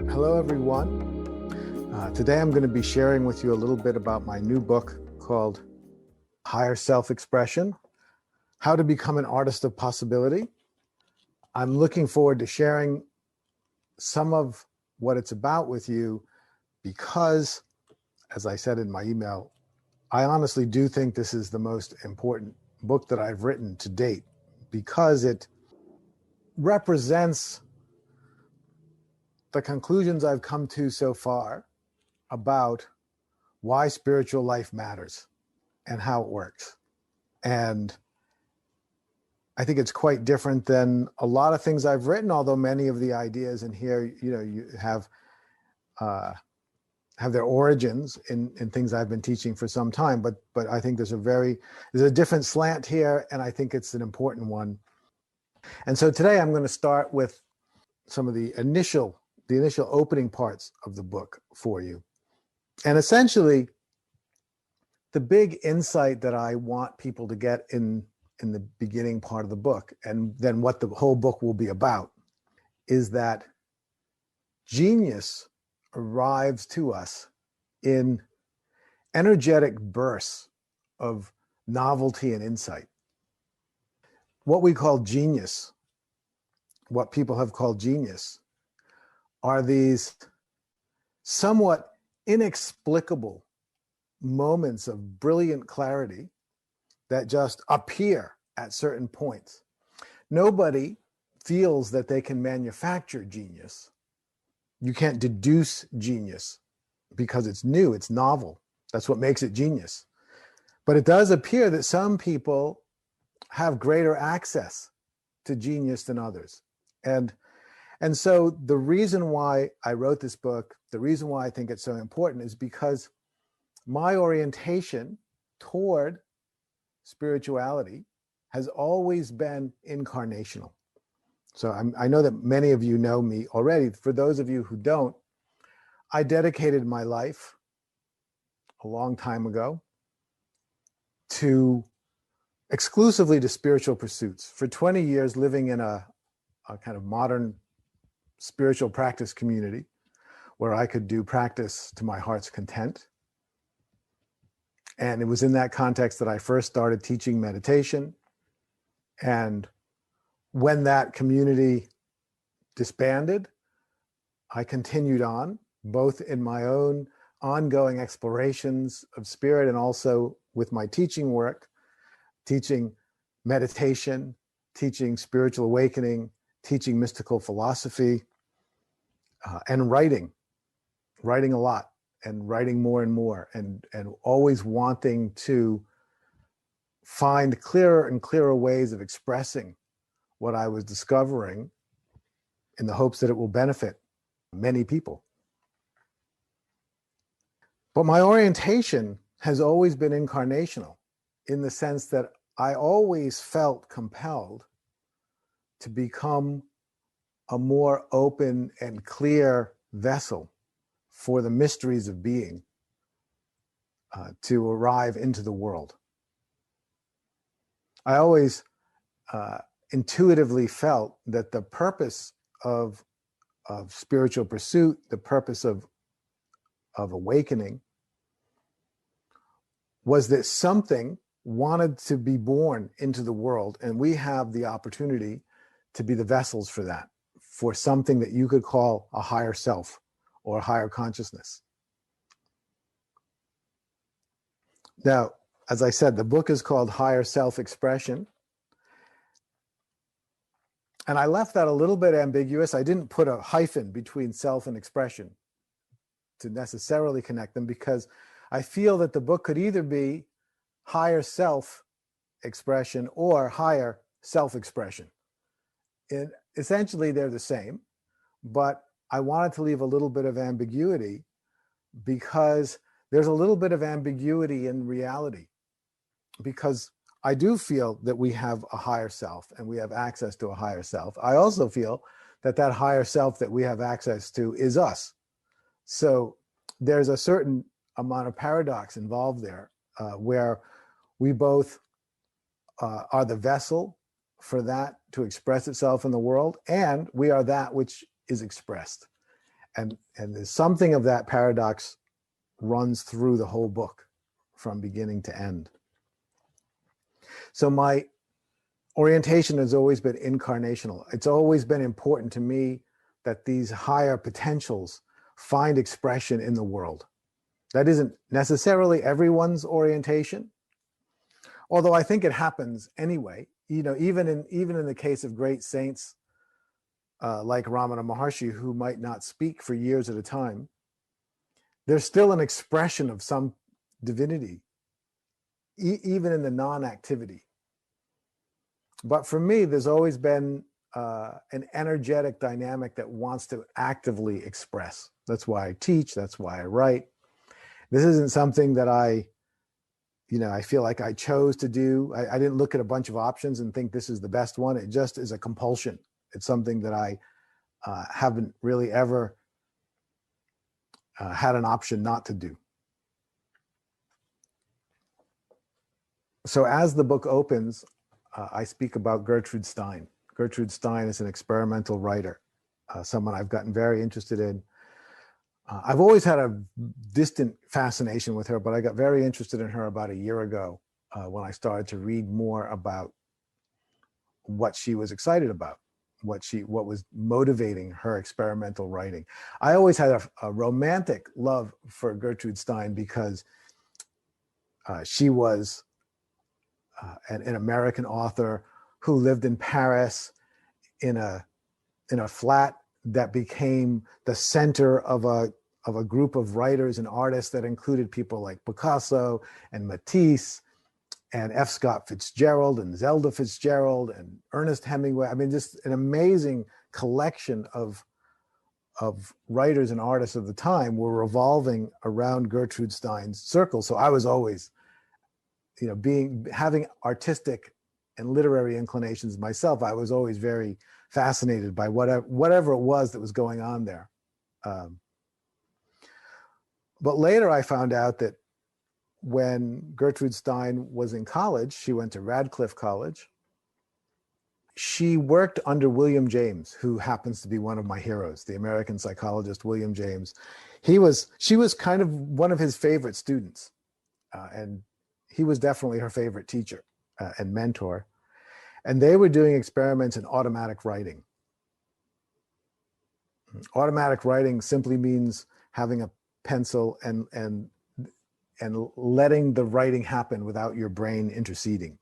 Hello, everyone. Today I'm going to be sharing with you a little bit about my new book called Higher Self-Expression, How to Become an Artist of Possibility. I'm looking forward to sharing some of what it's about with you because, as I said in my email, I honestly do think this is the most important book that I've written to date because it represents the conclusions I've come to so far about why spiritual life matters and how it works. And I think it's quite different than a lot of things I've written, although many of the ideas in here, you have their origins in things I've been teaching for some time. But I think there's a different slant here, and I think it's an important one. And so today I'm going to start with some of the initial opening parts of the book for you. And essentially, the big insight that I want people to get in the beginning part of the book, and then what the whole book will be about, is that genius arrives to us in energetic bursts of novelty and insight. What we call genius, what people have called genius, are these somewhat inexplicable moments of brilliant clarity that just appear at certain points. Nobody feels that they can manufacture genius. You can't deduce genius because it's new, it's novel. That's what makes it genius. But it does appear that some people have greater access to genius than others. And so the reason why I wrote this book, the reason why I think it's so important is because my orientation toward spirituality has always been incarnational. So I know that many of you know me already. For those of you who don't, I dedicated my life a long time ago exclusively to spiritual pursuits. For 20 years, living in a kind of modern spiritual practice community where I could do practice to my heart's content. And it was in that context that I first started teaching meditation. And when that community disbanded, I continued on, both in my own ongoing explorations of spirit and also with my teaching work, teaching meditation, teaching spiritual awakening, teaching mystical philosophy, and writing a lot. And writing more and more, and always wanting to find clearer and clearer ways of expressing what I was discovering in the hopes that it will benefit many people. But my orientation has always been incarnational in the sense that I always felt compelled to become a more open and clear vessel for the mysteries of being to arrive into the world. I always intuitively felt that the purpose of spiritual pursuit, the purpose of awakening, was that something wanted to be born into the world, and we have the opportunity to be the vessels for that, for something that you could call a higher self or a higher consciousness. Now, as I said, the book is called Higher Self-Expression. And I left that a little bit ambiguous. I didn't put a hyphen between self and expression to necessarily connect them, because I feel that the book could either be higher self-expression or higher self-expression. Essentially, they're the same, but I wanted to leave a little bit of ambiguity because there's a little bit of ambiguity in reality, because I do feel that we have a higher self and we have access to a higher self. I also feel that that higher self that we have access to is us. So there's a certain amount of paradox involved there, where we both are the vessel for that to express itself in the world, and we are that which is expressed. And there's something of that paradox runs through the whole book from beginning to end. So my orientation has always been incarnational. It's always been important to me that these higher potentials find expression in the world. That isn't necessarily everyone's orientation, although I think it happens anyway. Even in the case of great saints like Ramana Maharshi, who might not speak for years at a time, there's still an expression of some divinity, even in the non-activity. But for me, there's always been an energetic dynamic that wants to actively express. That's why I teach. That's why I write. This isn't something that I feel like I chose to do. I didn't look at a bunch of options and think this is the best one. It just is a compulsion. It's something that I haven't really ever had an option not to do. So as the book opens, I speak about Gertrude Stein. Gertrude Stein is an experimental writer, someone I've gotten very interested in. I've always had a distant fascination with her, but I got very interested in her about a year ago when I started to read more about what she was excited about, what was motivating her experimental writing. I always had a romantic love for Gertrude Stein because she was an American author who lived in Paris in a flat that became the center of a group of writers and artists that included people like Picasso and Matisse and F. Scott Fitzgerald and Zelda Fitzgerald and Ernest Hemingway. I mean, just an amazing collection of writers and artists of the time were revolving around Gertrude Stein's circle. So I was always, having artistic and literary inclinations myself, I was always very fascinated by whatever it was that was going on there. But later I found out that when Gertrude Stein was in college, she went to Radcliffe College. She worked under William James, who happens to be one of my heroes, the American psychologist William James. She was kind of one of his favorite students, and he was definitely her favorite teacher and mentor. And they were doing experiments in automatic writing. Automatic writing simply means having a pencil and letting the writing happen without your brain interceding.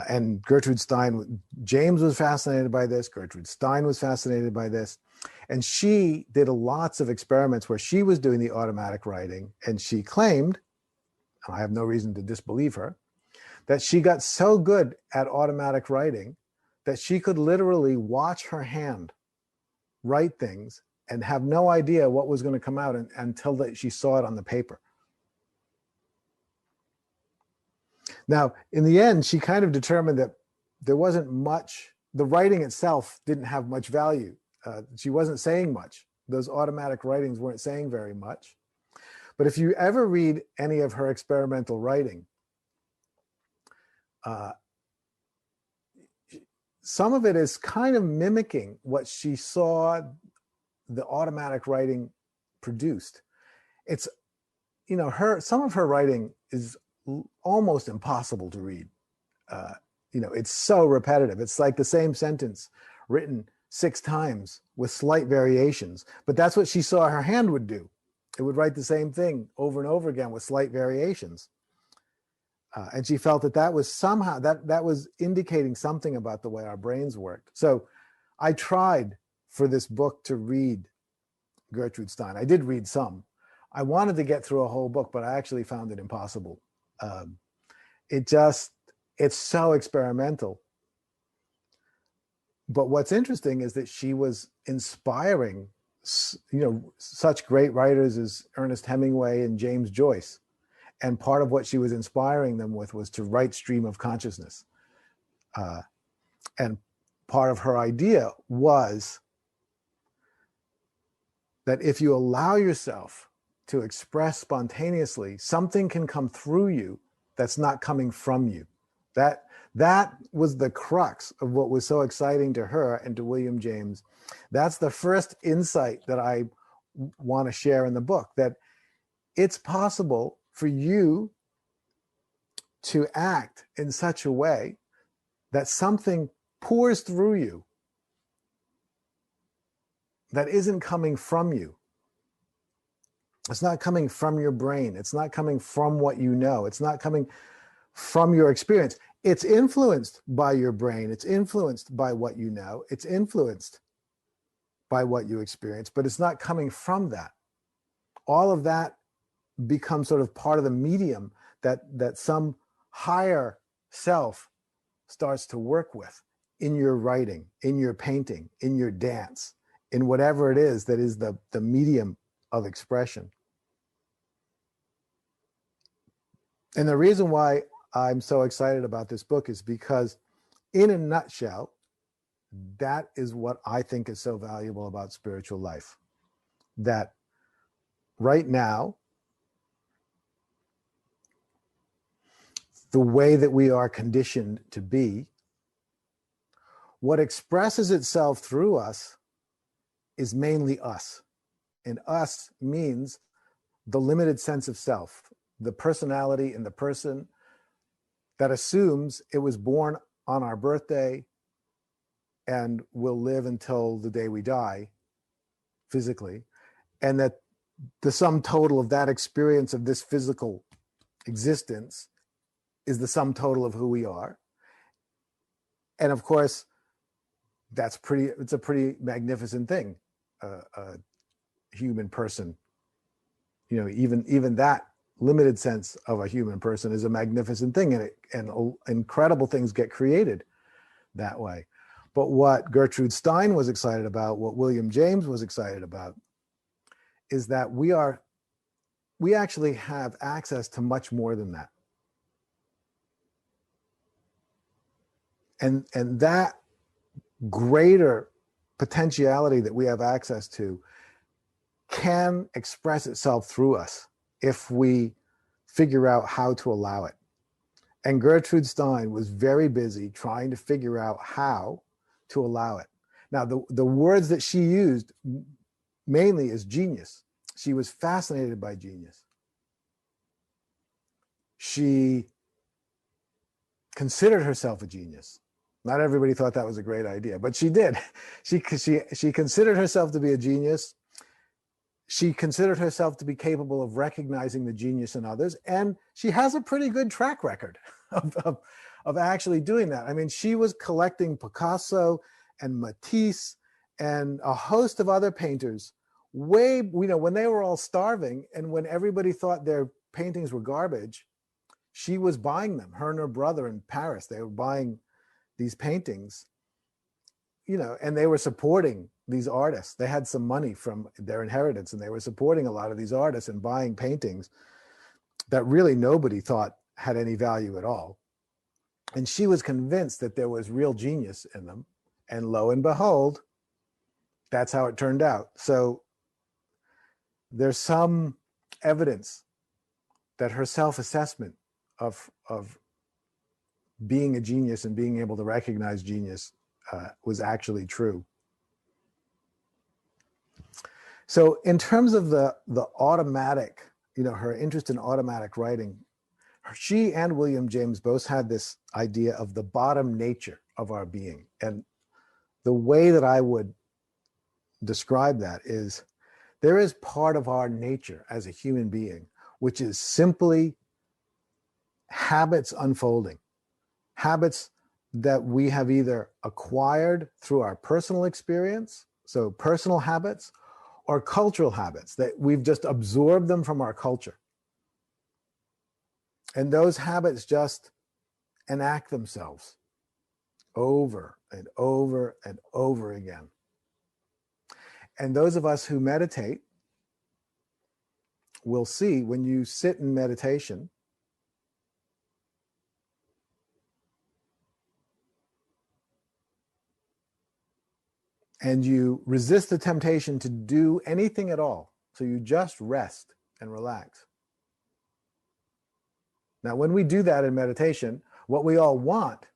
And Gertrude Stein, James was fascinated by this. Gertrude Stein was fascinated by this. And she did lots of experiments where she was doing the automatic writing. And she claimed, and I have no reason to disbelieve her, that she got so good at automatic writing that she could literally watch her hand write things and have no idea what was going to come out until she saw it on the paper. Now, in the end, she kind of determined that there wasn't much, the writing itself didn't have much value. She wasn't saying much. Those automatic writings weren't saying very much. But if you ever read any of her experimental writing, some of it is kind of mimicking what she saw the automatic writing produced. It's, some of her writing is almost impossible to read. It's so repetitive. It's like the same sentence written 6 times with slight variations, but that's what she saw her hand would do. It would write the same thing over and over again with slight variations. And she felt that was somehow, that was indicating something about the way our brains worked. So I tried for this book to read Gertrude Stein. I did read some. I wanted to get through a whole book, but I actually found it impossible. It's so experimental. But what's interesting is that she was inspiring, such great writers as Ernest Hemingway and James Joyce. And part of what she was inspiring them with was to write stream of consciousness. And part of her idea was that if you allow yourself to express spontaneously, something can come through you that's not coming from you. That was the crux of what was so exciting to her and to William James. That's the first insight that I want to share in the book, that it's possible for you to act in such a way that something pours through you that isn't coming from you. It's not coming from your brain. It's not coming from what you know. It's not coming from your experience. It's influenced by your brain. It's influenced by what you know. It's influenced by what you experience, but it's not coming from that. All of that becomes sort of part of the medium that some higher self starts to work with in your writing, in your painting, in your dance, in whatever it is that is the medium of expression. And the reason why I'm so excited about this book is because, in a nutshell, that is what I think is so valuable about spiritual life. That right now, the way that we are conditioned to be, what expresses itself through us is mainly us. And us means the limited sense of self, the personality in the person that assumes it was born on our birthday and will live until the day we die physically, and that the sum total of that experience of this physical existence is the sum total of who we are. And of course, it's a pretty magnificent thing, a human person. You know, even that limited sense of a human person is a magnificent thing, and incredible things get created that way. But what Gertrude Stein was excited about, what William James was excited about, is that we actually have access to much more than that. And that greater potentiality that we have access to can express itself through us if we figure out how to allow it. And Gertrude Stein was very busy trying to figure out how to allow it. Now, the words that she used mainly is genius. She was fascinated by genius. She considered herself a genius. Not everybody thought that was a great idea, but she did. She considered herself to be a genius. She considered herself to be capable of recognizing the genius in others, and she has a pretty good track record of actually doing that. I mean, she was collecting Picasso and Matisse and a host of other painters when they were all starving and when everybody thought their paintings were garbage. She was buying them. Her and her brother in Paris, they were buying these paintings, and they were supporting these artists. They had some money from their inheritance, and they were supporting a lot of these artists and buying paintings that really nobody thought had any value at all. And she was convinced that there was real genius in them. And lo and behold, that's how it turned out. So there's some evidence that her self-assessment of being a genius and being able to recognize genius was actually true. So in terms of the automatic, her interest in automatic writing, she and William James both had this idea of the bottom nature of our being. And the way that I would describe that is, there is part of our nature as a human being, which is simply habits unfolding, habits that we have either acquired through our personal experience, so personal habits, or cultural habits, that we've just absorbed them from our culture. And those habits just enact themselves over and over and over again. And those of us who meditate will see, when you sit in meditation, and you resist the temptation to do anything at all, so you just rest and relax. Now, when we do that in meditation, what we all want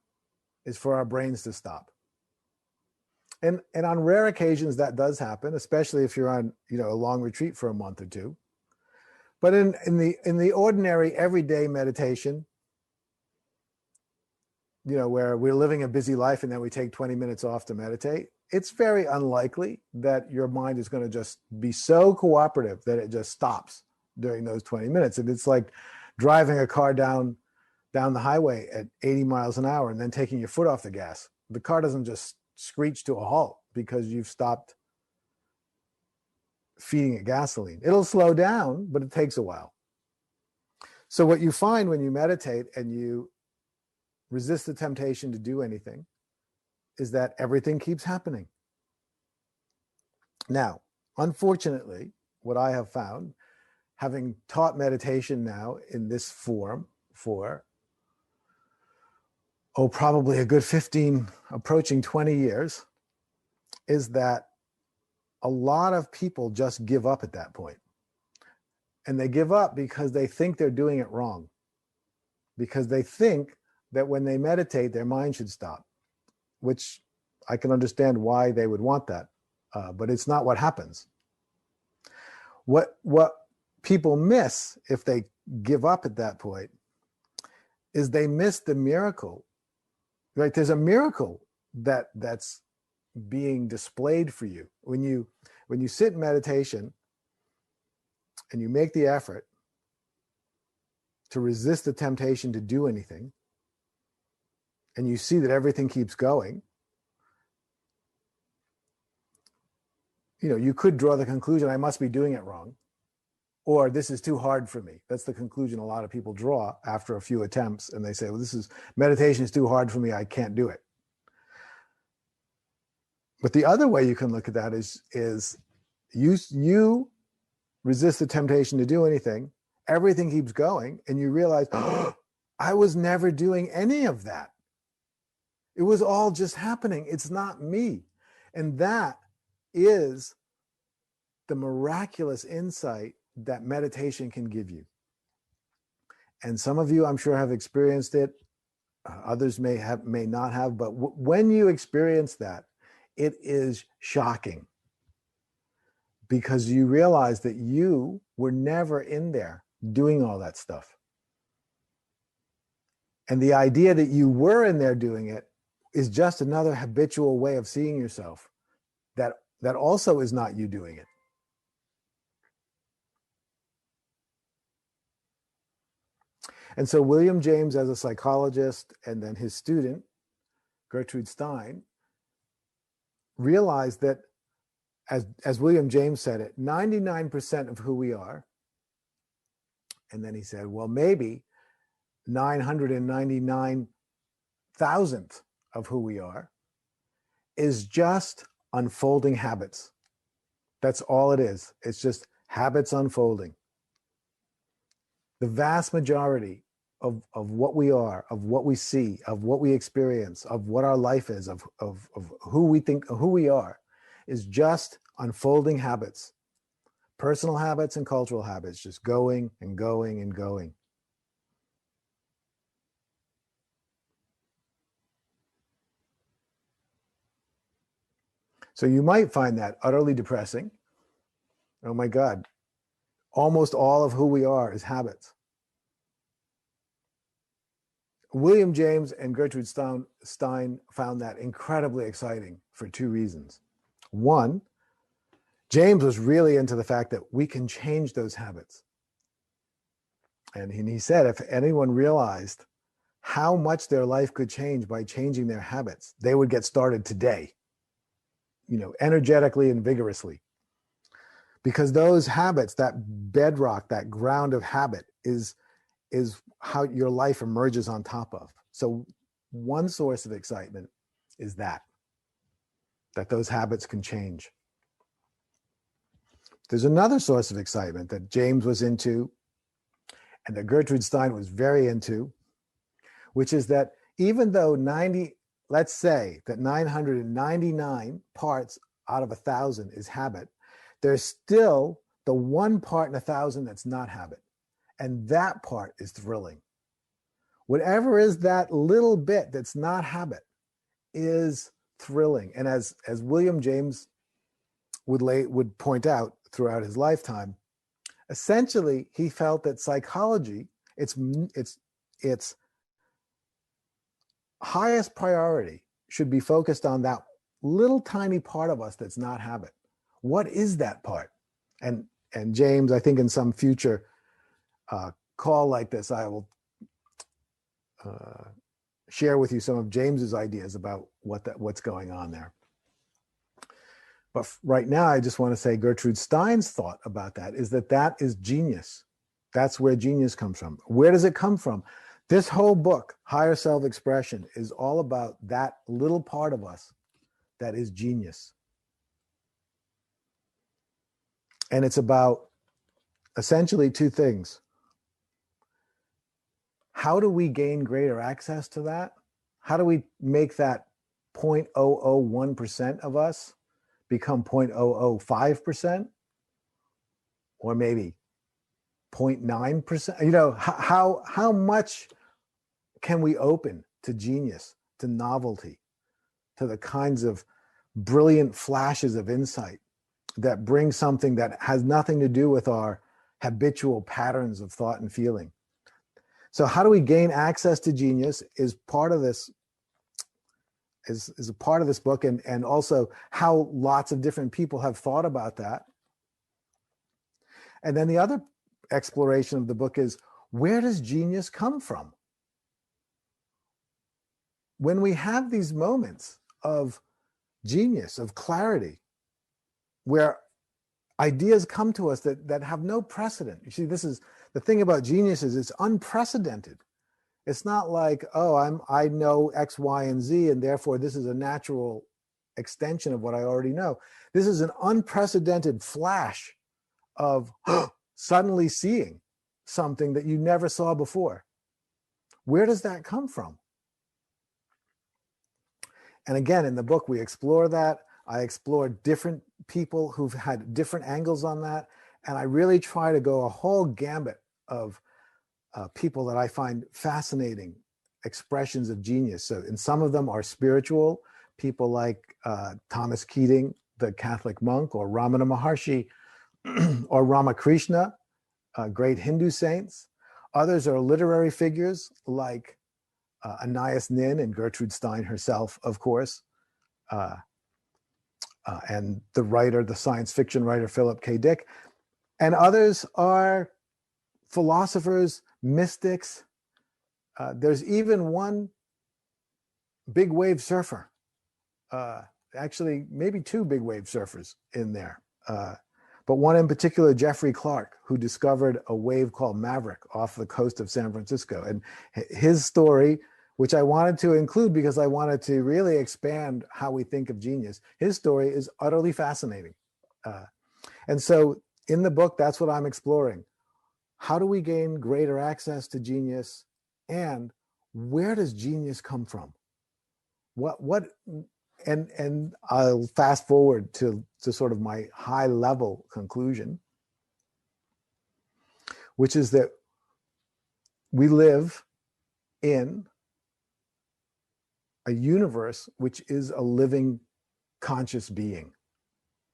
is for our brains to stop. And on rare occasions that does happen, especially if you're on, a long retreat for a month or two. But in the ordinary everyday meditation, where we're living a busy life and then we take 20 minutes off to meditate, it's very unlikely that your mind is going to just be so cooperative that it just stops during those 20 minutes. And it's like driving a car down the highway at 80 miles an hour and then taking your foot off the gas. The car doesn't just screech to a halt because you've stopped feeding it gasoline. It'll slow down, but it takes a while. So what you find when you meditate and you resist the temptation to do anything is that everything keeps happening. Now, unfortunately, what I have found, having taught meditation now in this form for, probably a good 15, approaching 20 years, is that a lot of people just give up at that point. And they give up because they think they're doing it wrong. Because they think that when they meditate, their mind should stop, which I can understand why they would want that. But it's not what happens. What people miss if they give up at that point is they miss the miracle. Right? There's a miracle that's being displayed for you when you sit in meditation and you make the effort to resist the temptation to do anything, and you see that everything keeps going. You could draw the conclusion, I must be doing it wrong, or this is too hard for me. That's the conclusion a lot of people draw after a few attempts, and they say, well, meditation is too hard for me, I can't do it. But the other way you can look at that is you resist the temptation to do anything, everything keeps going, and you realize, oh, I was never doing any of that. It was all just happening. It's not me. And that is the miraculous insight that meditation can give you. And some of you, I'm sure, have experienced it. Others may not have. But when you experience that, it is shocking, because you realize that you were never in there doing all that stuff. And the idea that you were in there doing it is just another habitual way of seeing yourself that also is not you doing it. And so William James, as a psychologist, and then his student, Gertrude Stein, realized that, as William James said it, 99% of who we are, and then he said, well, maybe 999,000th of who we are is just unfolding habits. That's all it is. It's just habits unfolding. The vast majority of what we are, of what we see, of what we experience, of what our life is, of who we think, who we are, is just unfolding habits, personal habits and cultural habits, just going and going and going. So you might find that utterly depressing. Oh my God, almost all of who we are is habits. William James and Gertrude Stein found that incredibly exciting for two reasons. One, James was really into the fact that we can change those habits. And he said if anyone realized how much their life could change by changing their habits, they would get started today, energetically and vigorously. Because those habits, that bedrock, that ground of habit is how your life emerges on top of. So one source of excitement is that those habits can change. There's another source of excitement that James was into and that Gertrude Stein was very into, which is that even though let's say that 999 parts out of 1,000 is habit, there's still the one part in 1,000 that's not habit. And that part is thrilling. Whatever is that little bit that's not habit is thrilling. And as William James would point out throughout his lifetime, essentially he felt that psychology, its highest priority should be focused on that little tiny part of us that's not habit. What is that part? And James, I think in some future call like this, I will share with you some of James's ideas about what's going on there. But right now, I just want to say Gertrude Stein's thought about that is that is genius. That's where genius comes from. Where does it come from? This whole book, Higher Self-Expression, is all about that little part of us that is genius. And it's about essentially two things. How do we gain greater access to that? How do we make that 0.001% of us become 0.005%? Or maybe 0.9%? You know, how much can we open to genius, to novelty, to the kinds of brilliant flashes of insight that bring something that has nothing to do with our habitual patterns of thought and feeling? So how do we gain access to genius is part of this, is a part of this book, and also how lots of different people have thought about that. And then the other exploration of the book is, where does genius come from? When we have these moments of genius, of clarity, where ideas come to us that have no precedent. You see, this is the thing about genius, is it's unprecedented. It's not like, oh, I know X, Y, and Z, and therefore this is a natural extension of what I already know. This is an unprecedented flash of suddenly seeing something that you never saw before. Where does that come from? And again, in the book, we explore that. I explore different people who've had different angles on that. And I really try to go a whole gambit of people that I find fascinating expressions of genius. So, and some of them are spiritual, people like Thomas Keating, the Catholic monk, or Ramana Maharshi, or Ramakrishna, great Hindu saints. Others are literary figures like Anais Nin and Gertrude Stein herself, of course, and the writer, the science fiction writer, Philip K. Dick. And others are philosophers, mystics. There's even one big wave surfer, actually maybe two big wave surfers in there. But one in particular, Jeffrey Clark, who discovered a wave called Maverick off the coast of San Francisco. And his story, which I wanted to include because I wanted to really expand how we think of genius, his story is utterly fascinating. And so in the book, that's what I'm exploring. How do we gain greater access to genius? And where does genius come from? And I'll fast forward to sort of my high level conclusion, which is that we live in a universe which is a living conscious being.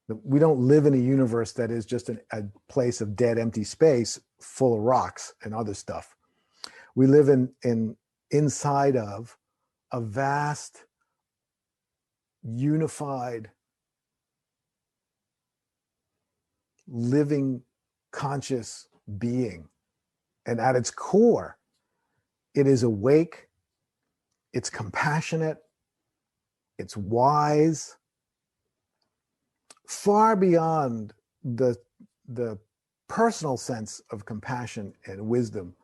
We don't live in a universe that is just a place of dead, empty space full of rocks and other stuff. We live inside of a vast, unified, living, conscious being. And at its core, it is awake, it's compassionate, it's wise, far beyond the personal sense of compassion and wisdom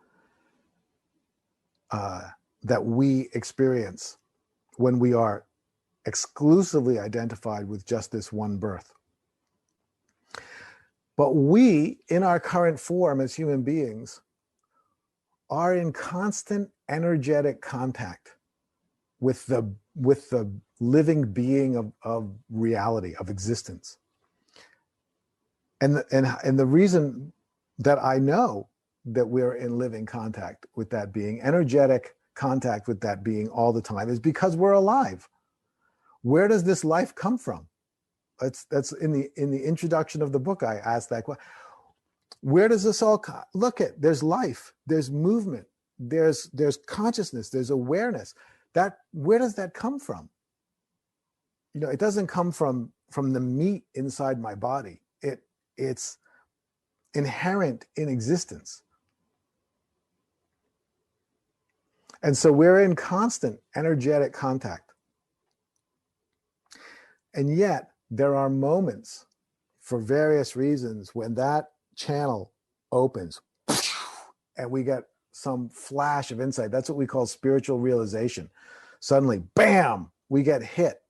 that we experience when we are exclusively identified with just this one birth. But we, in our current form as human beings, are in constant energetic contact with the living being of reality, of existence. And the reason that I know that we're in living contact with that being, energetic contact with that being all the time, is because we're alive. Where does this life come from? That's in the introduction of the book. I asked that question. Where does this all come? Look at, there's life, there's movement, there's consciousness, there's awareness. That, where does that come from? You know, it doesn't come from the meat inside my body. It's inherent in existence. And so we're in constant energetic contact. And yet there are moments, for various reasons, when that channel opens and we get some flash of insight. That's what we call spiritual realization. Suddenly, bam, we get hit.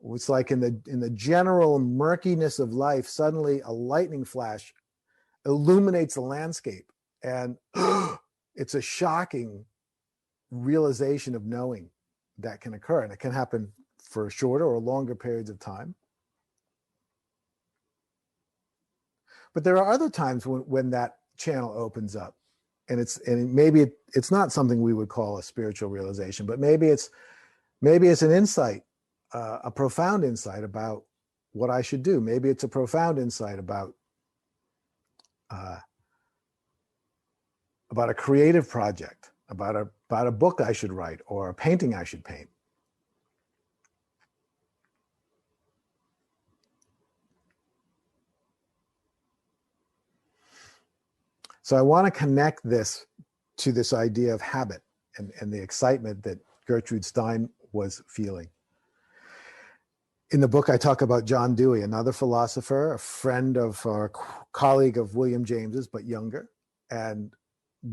It's like in the general murkiness of life, suddenly a lightning flash illuminates the landscape, and it's a shocking realization of knowing that can occur, and it can happen for shorter or longer periods of time. But there are other times when that channel opens up, and maybe it's not something we would call a spiritual realization, but maybe it's an insight, a profound insight about what I should do. Maybe it's a profound insight about a creative project, about a book I should write, or a painting I should paint. So I want to connect this to this idea of habit and the excitement that Gertrude Stein was feeling. In the book, I talk about John Dewey, another philosopher, a friend of our colleague of William James's, but younger. And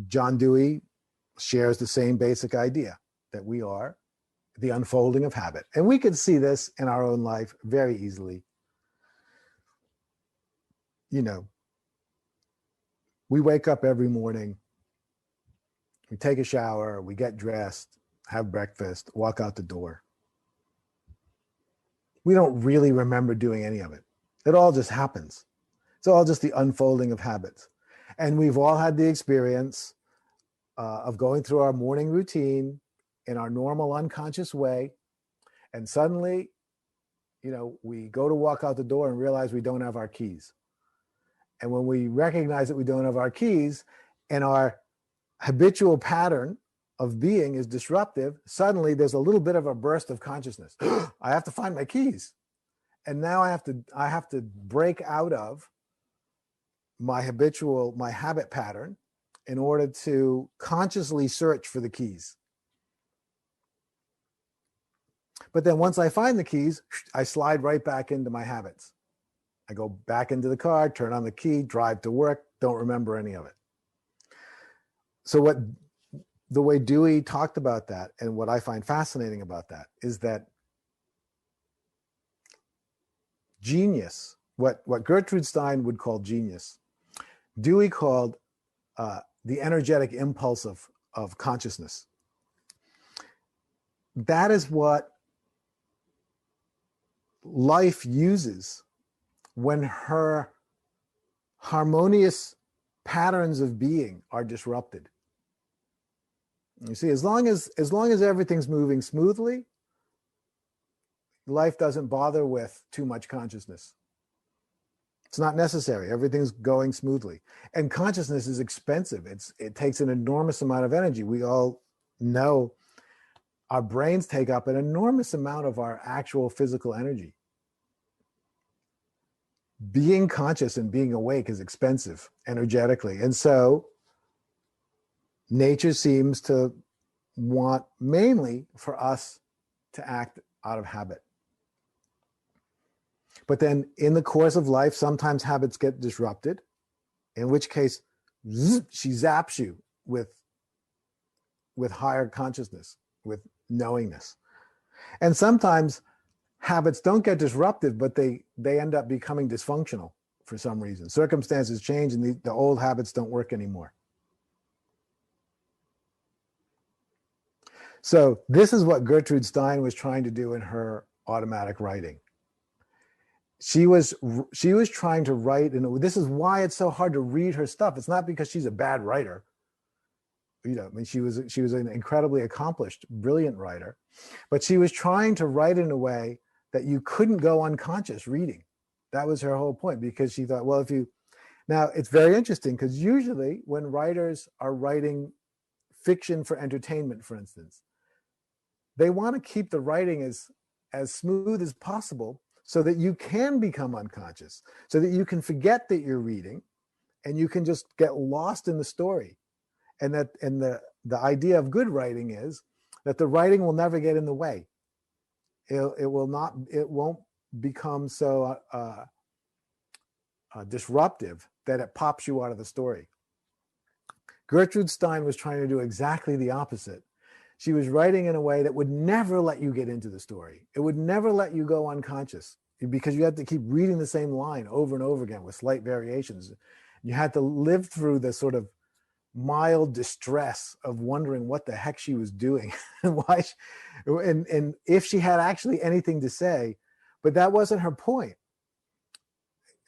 John Dewey shares the same basic idea, that we are the unfolding of habit. And we can see this in our own life very easily. You know, we wake up every morning, we take a shower, we get dressed, have breakfast, walk out the door. We don't really remember doing any of it. It all just happens. It's all just the unfolding of habits. And we've all had the experience of going through our morning routine in our normal unconscious way. And suddenly, you know, we go to walk out the door and realize we don't have our keys. And when we recognize that we don't have our keys and our habitual pattern of being is disruptive, suddenly there's a little bit of a burst of consciousness. I have to find my keys. And now I have to break out of my habit pattern in order to consciously search for the keys. But then once I find the keys, I slide right back into my habits. I go back into the car, turn on the key, drive to work, don't remember any of it. So the way Dewey talked about that, and what I find fascinating about that, is that genius, what Gertrude Stein would call genius, Dewey called the energetic impulse of consciousness. That is what life uses when her harmonious patterns of being are disrupted. You see, as long as everything's moving smoothly, life doesn't bother with too much consciousness. It's not necessary. Everything's going smoothly. And consciousness is expensive. It takes an enormous amount of energy. We all know our brains take up an enormous amount of our actual physical energy. Being conscious and being awake is expensive energetically. And so nature seems to want mainly for us to act out of habit. But then in the course of life, sometimes habits get disrupted, in which case she zaps you with higher consciousness, with knowingness. And sometimes habits don't get disrupted, but they end up becoming dysfunctional for some reason. Circumstances change and the old habits don't work anymore. So this is what Gertrude Stein was trying to do in her automatic writing. She was trying to write, and this is why it's so hard to read her stuff. It's not because she's a bad writer. I mean, she was an incredibly accomplished, brilliant writer, but she was trying to write in a way that you couldn't go unconscious reading. That was her whole point, because she thought, well, now it's very interesting, because usually when writers are writing fiction for entertainment, for instance, they want to keep the writing as smooth as possible so that you can become unconscious, so that you can forget that you're reading and you can just get lost in the story. And the idea of good writing is that the writing will never get in the way. It won't become so disruptive that it pops you out of the story. Gertrude Stein was trying to do exactly the opposite. She was writing in a way that would never let you get into the story. It would never let you go unconscious, because you had to keep reading the same line over and over again with slight variations. You had to live through the sort of mild distress of wondering what the heck she was doing and why and if she had actually anything to say. But that wasn't her point.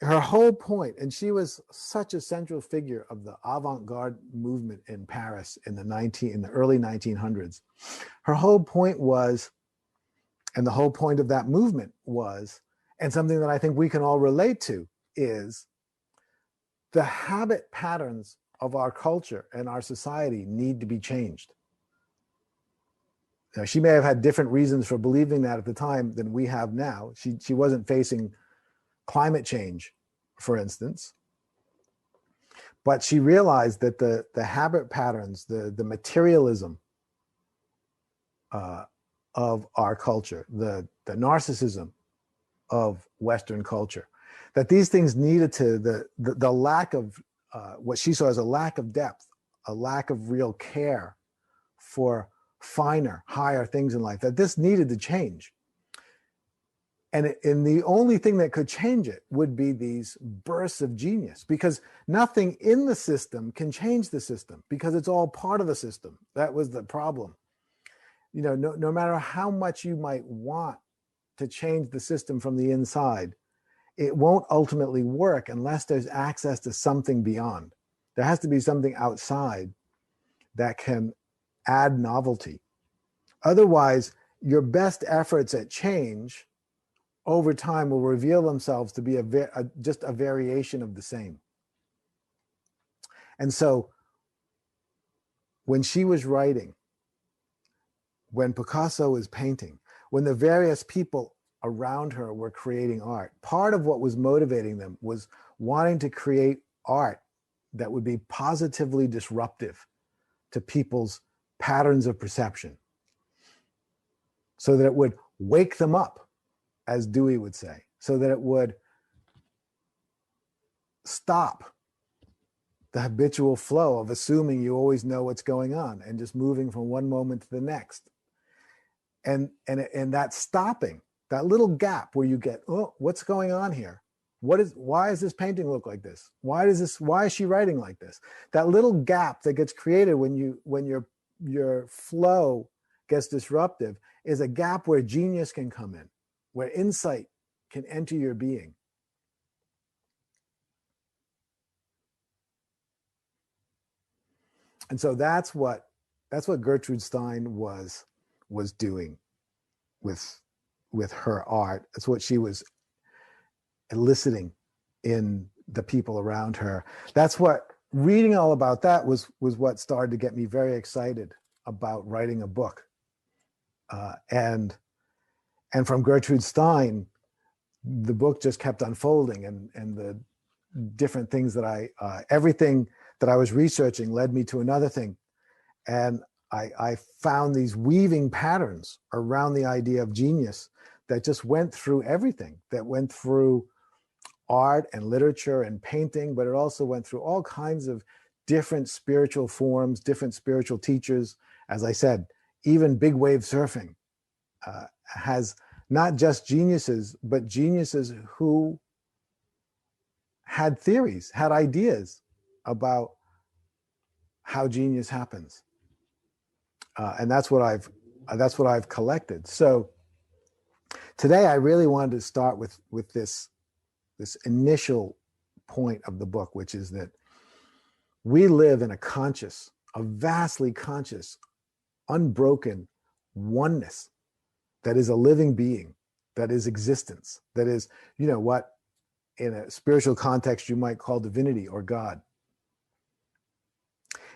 Her whole point, and she was such a central figure of the avant-garde movement in Paris in the early 1900s. Her whole point was, and the whole point of that movement was, and something that I think we can all relate to, is the habit patterns of our culture and our society need to be changed. Now, she may have had different reasons for believing that at the time than we have now. She wasn't facing climate change, for instance, but she realized that the habit patterns, the materialism of our culture, the narcissism of Western culture, that these things needed to, the lack of what she saw as a lack of depth, a lack of real care for finer, higher things in life, that this needed to change. And the only thing that could change it would be these bursts of genius, because nothing in the system can change the system, because it's all part of the system. That was the problem. No matter how much you might want to change the system from the inside, it won't ultimately work unless there's access to something beyond. There has to be something outside that can add novelty. Otherwise, your best efforts at change over time will reveal themselves to be just a variation of the same. And so when she was writing, when Picasso was painting, when the various people around her were creating art, part of what was motivating them was wanting to create art that would be positively disruptive to people's patterns of perception, so that it would wake them up, as Dewey would say, so that it would stop the habitual flow of assuming you always know what's going on and just moving from one moment to the next. And that stopping, that little gap where you get, oh, what's going on here? Why does this painting look like this? Why is she writing like this? That little gap that gets created when your flow gets disruptive is a gap where genius can come in, where insight can enter your being. And so that's what Gertrude Stein was doing with her art. That's what she was eliciting in the people around her. That's what reading all about that was what started to get me very excited about writing a book. And from Gertrude Stein, the book just kept unfolding, and the different things that everything that I was researching led me to another thing. And I found these weaving patterns around the idea of genius that just went through everything, that went through art and literature and painting, but it also went through all kinds of different spiritual forms, different spiritual teachers. As I said, even big wave surfing has not just geniuses, but geniuses who had theories, had ideas about how genius happens. And that's what I've collected. So today I really wanted to start with this initial point of the book, which is that we live in a conscious, a vastly conscious, unbroken oneness that is a living being, that is existence, that is, what in a spiritual context you might call divinity or God.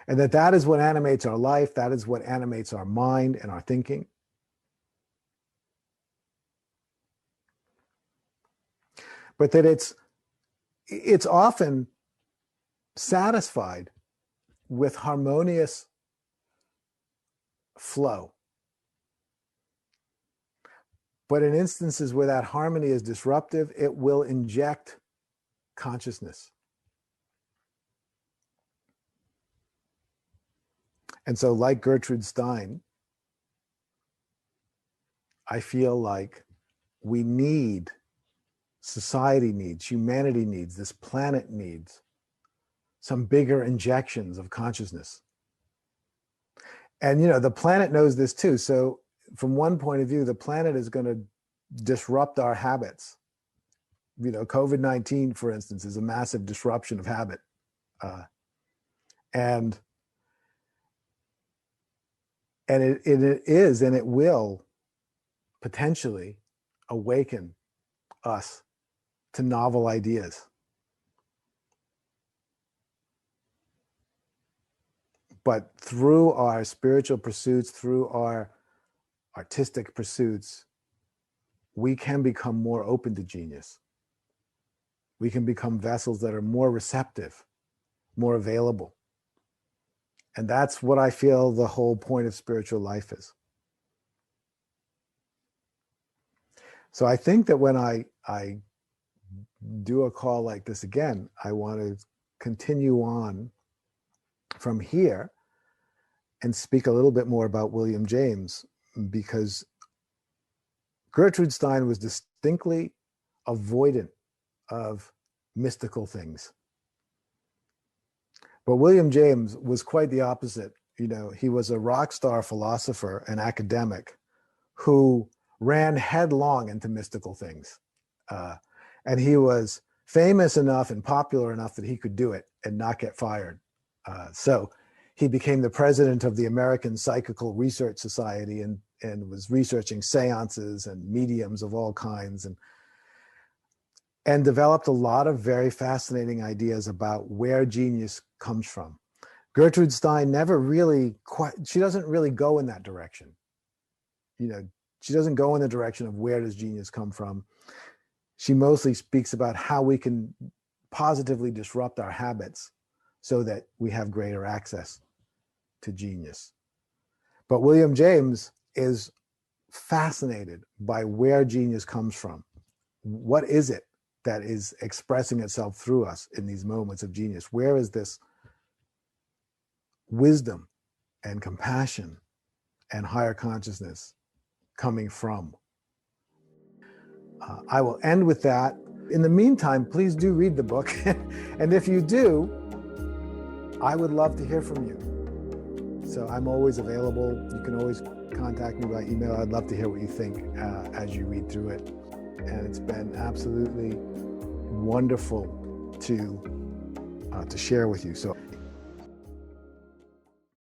And that is what animates our life, that is what animates our mind and our thinking. But that it's often satisfied with harmonious flow. But in instances where that harmony is disruptive, it will inject consciousness. And so, like Gertrude Stein, I feel like we need, society needs, humanity needs, this planet needs some bigger injections of consciousness. And, the planet knows this too. So from one point of view, the planet is going to disrupt our habits. COVID-19, for instance, is a massive disruption of habit. And it is, and it will potentially awaken us to novel ideas. But through our spiritual pursuits, through our artistic pursuits, we can become more open to genius. We can become vessels that are more receptive, more available. And that's what I feel the whole point of spiritual life is. So I think that when I do a call like this again, I want to continue on from here and speak a little bit more about William James, because Gertrude Stein was distinctly avoidant of mystical things. But William James was quite the opposite. He was a rock star philosopher and academic who ran headlong into mystical things. And he was famous enough and popular enough that he could do it and not get fired. So he became the president of the American Psychical Research Society and was researching seances and mediums of all kinds, and developed a lot of very fascinating ideas about where genius comes from. Gertrude Stein she doesn't really go in that direction. She doesn't go in the direction of where does genius come from. She mostly speaks about how we can positively disrupt our habits so that we have greater access to genius. But William James is fascinated by where genius comes from. What is it that is expressing itself through us in these moments of genius? Where is this wisdom and compassion and higher consciousness coming from? I will end with that. In the meantime, please do read the book. And if you do, I would love to hear from you. So I'm always available. You can always contact me by email. I'd love to hear what you think as you read through it. And it's been absolutely wonderful to share with you. So